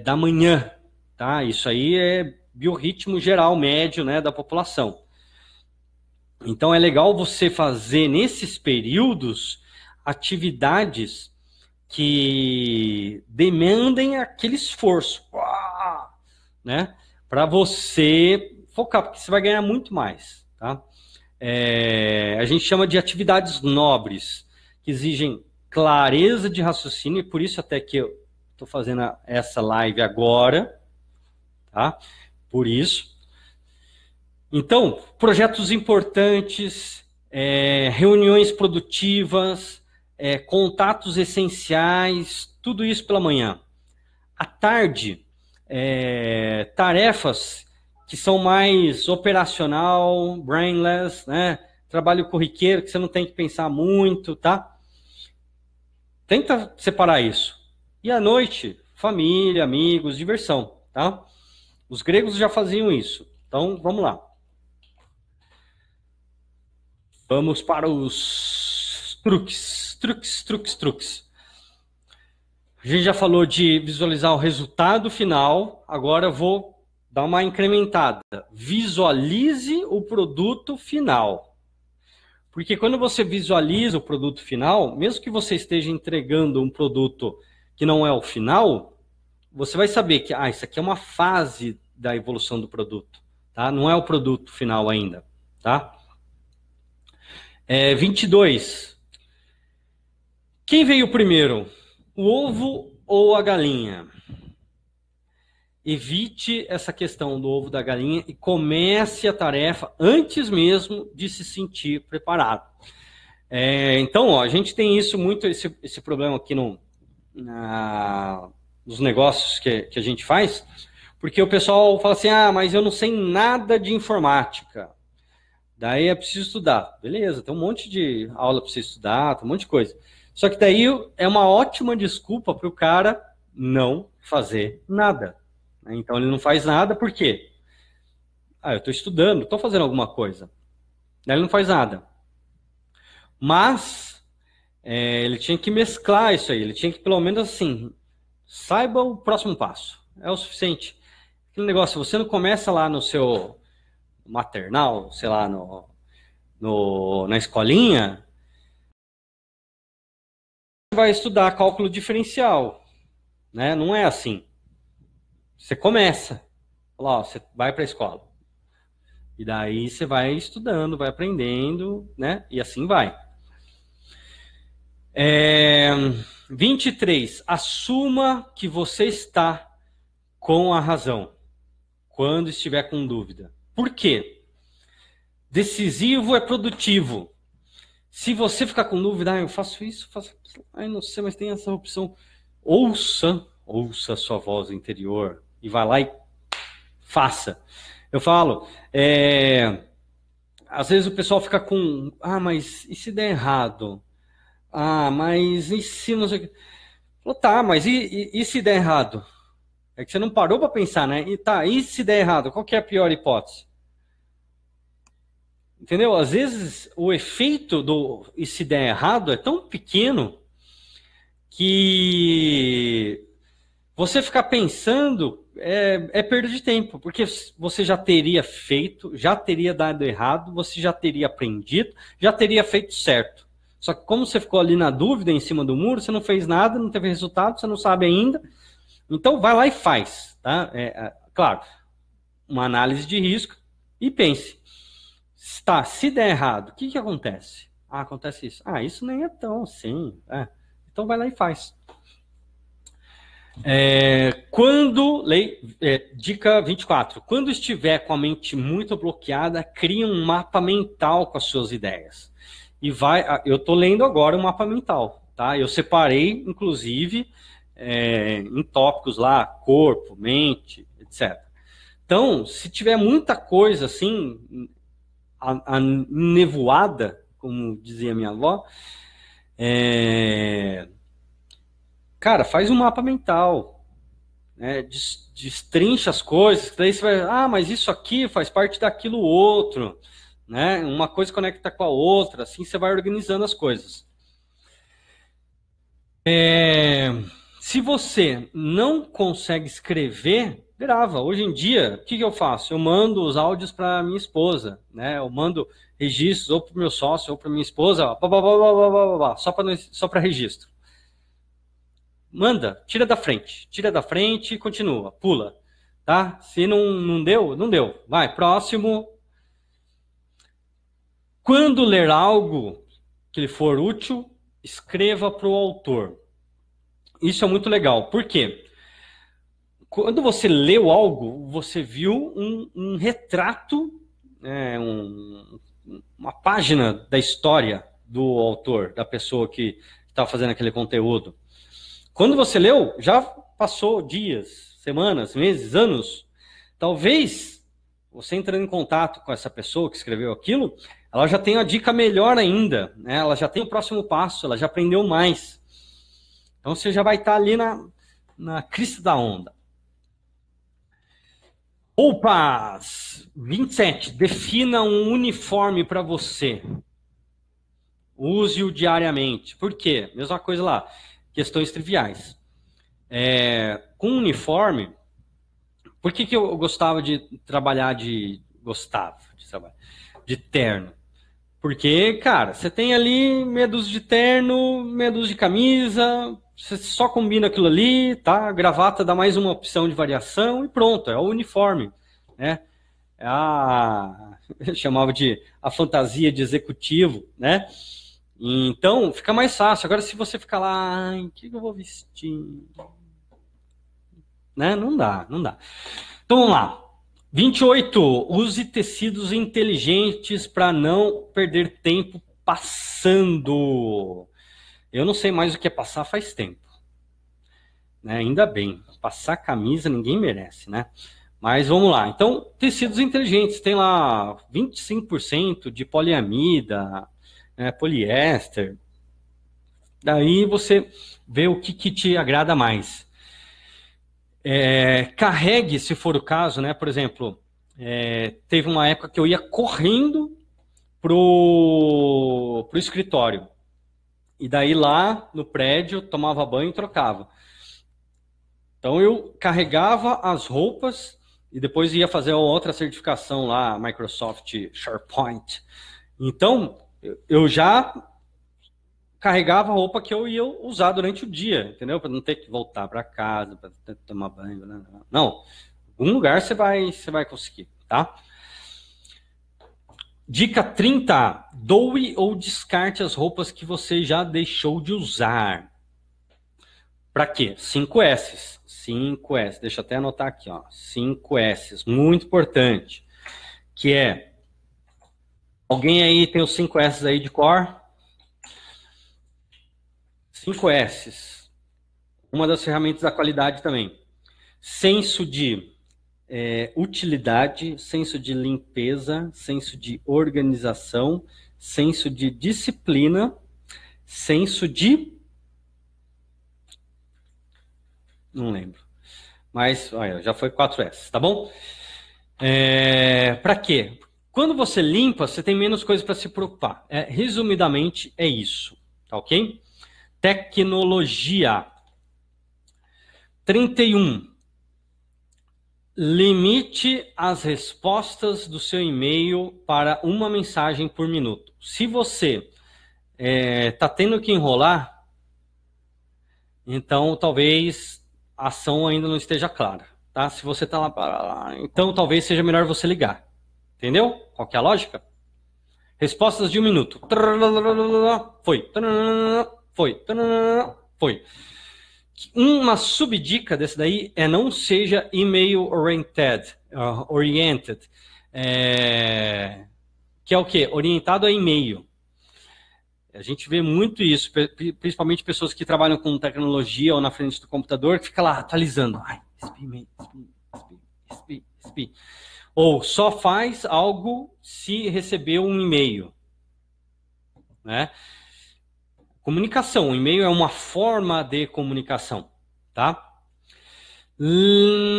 da manhã. Tá? Isso aí é biorritmo geral médio, né, da população. Então é legal você fazer nesses períodos atividades que demandem aquele esforço, né? Para você focar, porque você vai ganhar muito mais, tá? A gente chama de atividades nobres, que exigem clareza de raciocínio, e por isso até que eu estou fazendo essa live agora, tá? Por isso. Então, projetos importantes, reuniões produtivas, contatos essenciais, tudo isso pela manhã. À tarde, tarefas que são mais operacional, brainless, né? Trabalho corriqueiro, que você não tem que pensar muito, tá? Tenta separar isso. E à noite, família, amigos, diversão, tá? Os gregos já faziam isso. Então, vamos lá. Vamos para os truques. A gente já falou de visualizar o resultado final, agora eu vou dar uma incrementada. Visualize o produto final. Porque quando você visualiza o produto final, mesmo que você esteja entregando um produto que não é o final, você vai saber que isso aqui é uma fase da evolução do produto, tá? Não é o produto final ainda, tá? 22. Quem veio primeiro? O ovo ou a galinha? Evite essa questão do ovo da galinha e comece a tarefa antes mesmo de se sentir preparado. Então, a gente tem isso muito, esse problema aqui nos negócios que a gente faz, porque o pessoal fala assim, mas eu não sei nada de informática. Daí é preciso estudar. Beleza, tem um monte de aula para você estudar, tem um monte de coisa. Só que daí é uma ótima desculpa para o cara não fazer nada. Então ele não faz nada, por quê? Eu estou estudando, estou fazendo alguma coisa. Daí ele não faz nada. Mas ele tinha que mesclar isso aí, ele tinha que pelo menos assim, saiba o próximo passo. É o suficiente. Aquele negócio, se você não começa lá no seu maternal, sei lá, na escolinha, você vai estudar cálculo diferencial, né? Não é assim. Você começa, você vai para a escola. E daí você vai estudando, vai aprendendo, né? E assim vai. 23. Assuma que você está com a razão quando estiver com dúvida. Por quê? Decisivo é produtivo. Se você ficar com dúvida, eu faço isso, faço aquilo, não sei, mas tem essa opção. Ouça a sua voz interior e vai lá e faça. Eu falo, às vezes o pessoal fica com, mas e se der errado? Mas e se não sei o que? Tá, mas e se der errado? É que você não parou para pensar, né? E se der errado? Qual que é a pior hipótese? Entendeu? Às vezes o efeito do e se der errado é tão pequeno que você ficar pensando é perda de tempo, porque você já teria feito, já teria dado errado, você já teria aprendido, já teria feito certo. Só que como você ficou ali na dúvida, em cima do muro, você não fez nada, não teve resultado, você não sabe ainda. Então, vai lá e faz, tá? Claro, uma análise de risco e pense. Tá, se der errado, o que acontece? Acontece isso. Isso nem é tão assim. Então, vai lá e faz. Dica 24. Quando estiver com a mente muito bloqueada, crie um mapa mental com as suas ideias. Eu estou lendo agora o mapa mental, tá? Eu separei, inclusive, em tópicos lá, corpo, mente, etc. Então, se tiver muita coisa assim, a nevoada, como dizia minha avó, cara, faz um mapa mental, né? Destrincha as coisas, daí você vai, mas isso aqui faz parte daquilo outro, né? Uma coisa conecta com a outra, assim você vai organizando as coisas. Se você não consegue escrever, grava. Hoje em dia, o que eu faço? Eu mando os áudios para minha esposa, né? Eu mando registros ou para o meu sócio ou para minha esposa, só para registro. Manda, tira da frente e continua, pula, tá? Se não deu, não deu. Vai, próximo. Quando ler algo que lhe for útil, escreva para o autor. Isso é muito legal. Por quê? Quando você leu algo, você viu um retrato, uma página da história do autor, da pessoa que está fazendo aquele conteúdo. Quando você leu, já passou dias, semanas, meses, anos. Talvez você entrando em contato com essa pessoa que escreveu aquilo, ela já tem uma dica melhor ainda, né? Ela já tem o próximo passo, ela já aprendeu mais. Então você já vai estar ali na crista da onda. Roupas. 27. Defina um uniforme para você. Use-o diariamente. Por quê? Mesma coisa lá. Questões triviais. Com uniforme, por que eu gostava de trabalhar de terno? Porque, cara, você tem ali medos de terno, medos de camisa, você só combina aquilo ali, tá? A gravata dá mais uma opção de variação e pronto, é o uniforme, né? Eu chamava de a fantasia de executivo, né? Então, fica mais fácil. Agora, se você ficar lá, o que eu vou vestir? Né? Não dá. Então, vamos lá. 28. Use tecidos inteligentes para não perder tempo passando. Eu não sei mais o que é passar faz tempo. Né? Ainda bem. Passar camisa ninguém merece, né? Mas vamos lá. Então, tecidos inteligentes. Tem lá 25% de poliamida, poliéster. Daí você vê o que te agrada mais. Carregue, se for o caso, né? Por exemplo, teve uma época que eu ia correndo pro escritório. E daí lá no prédio, tomava banho e trocava. Então eu carregava as roupas e depois ia fazer outra certificação lá, Microsoft SharePoint. Então, eu já carregava a roupa que eu ia usar durante o dia, entendeu? Para não ter que voltar para casa, para tomar banho. Não, algum lugar você vai conseguir, tá? Dica 30. Doe ou descarte as roupas que você já deixou de usar. Para quê? 5 S's. 5 S. Deixa eu até anotar aqui, ó. 5 S's. Muito importante. Que é... Alguém aí tem os 5 S's aí de cor? 5 S's. Uma das ferramentas da qualidade também. Senso de utilidade, senso de limpeza, senso de organização, senso de disciplina, senso de... Não lembro. Mas, olha, já foi 4 S, tá bom? Para quê? Quando você limpa, você tem menos coisa para se preocupar. Resumidamente, é isso. Tá ok? Tecnologia. 31. Limite as respostas do seu e-mail para uma mensagem por minuto. Se você tá tendo que enrolar, então talvez a ação ainda não esteja clara, tá? Se você tá lá, então talvez seja melhor você ligar. Entendeu? Qual que é a lógica? Respostas de 1 minuto. Foi. Foi. Foi. Uma subdica desse daí é não seja e-mail oriented. Que é o quê? Orientado a e-mail. A gente vê muito isso, principalmente pessoas que trabalham com tecnologia ou na frente do computador, que fica lá atualizando. Ai, SPI. Ou só faz algo se receber um e-mail. Né? Comunicação. O e-mail é uma forma de comunicação. Tá?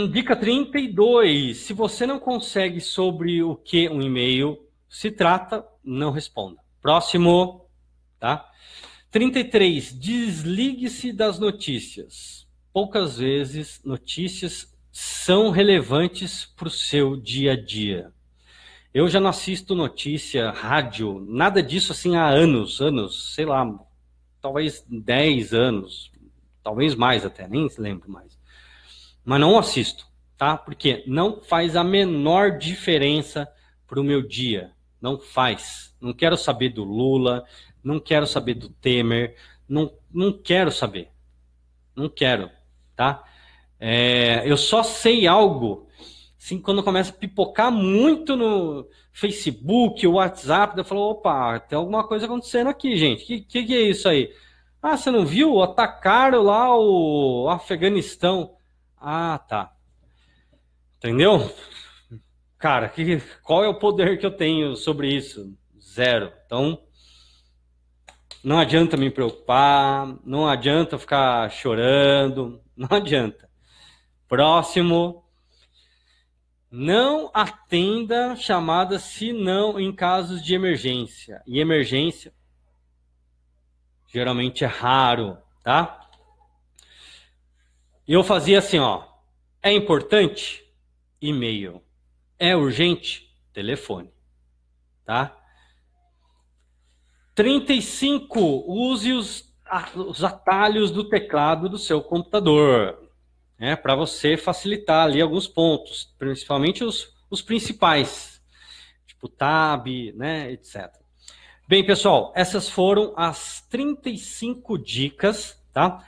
Dica 32. Se você não consegue sobre o que um e-mail se trata, não responda. Próximo. Tá? 33. Desligue-se das notícias. Poucas vezes notícias são relevantes para o seu dia a dia. Eu já não assisto notícia, rádio, nada disso assim há anos, sei lá, talvez 10 anos, talvez mais até, nem lembro mais. Mas não assisto, tá? Porque não faz a menor diferença para o meu dia. Não faz. Não quero saber do Lula, não quero saber do Temer, não quero saber. Não quero, tá? Eu só sei algo, assim, quando começa a pipocar muito no Facebook, WhatsApp, eu falo, opa, tem alguma coisa acontecendo aqui, gente. Que é isso aí? Ah, você não viu? Atacaram lá o Afeganistão. Ah, tá. Entendeu? Cara, qual é o poder que eu tenho sobre isso? Zero. Então, não adianta me preocupar, não adianta ficar chorando, não adianta. Próximo. Não atenda chamadas se não em casos de emergência. E emergência geralmente é raro, tá? Eu fazia assim, ó. É importante? E-mail. É urgente? Telefone. Tá? 35. Use os atalhos do teclado do seu computador. Para você facilitar ali alguns pontos, principalmente os principais, tipo tab, né, etc. Bem, pessoal, essas foram as 35 dicas, tá?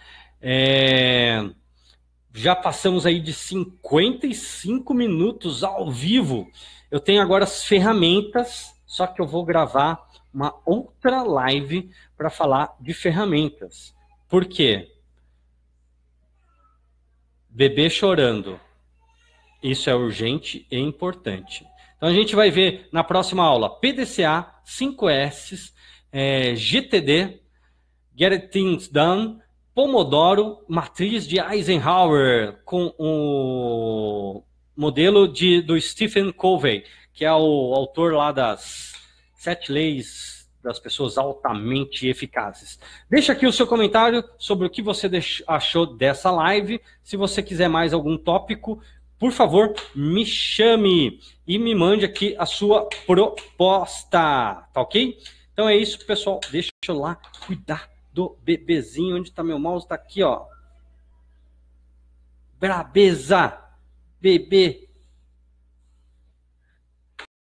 Já passamos aí de 55 minutos ao vivo. Eu tenho agora as ferramentas, só que eu vou gravar uma outra live para falar de ferramentas. Por quê? Bebê chorando. Isso é urgente e importante. Então a gente vai ver na próxima aula PDCA, 5S, GTD, Get Things Done, Pomodoro, matriz de Eisenhower, com o modelo do Stephen Covey, que é o autor lá das 7 leis das pessoas altamente eficazes. Deixa aqui o seu comentário sobre o que você achou dessa live. Se você quiser mais algum tópico, por favor, me chame e me mande aqui a sua proposta, tá ok? Então é isso, pessoal. Deixa eu lá cuidar do bebezinho. Onde está meu mouse? Está aqui, ó. Brabeza, bebê.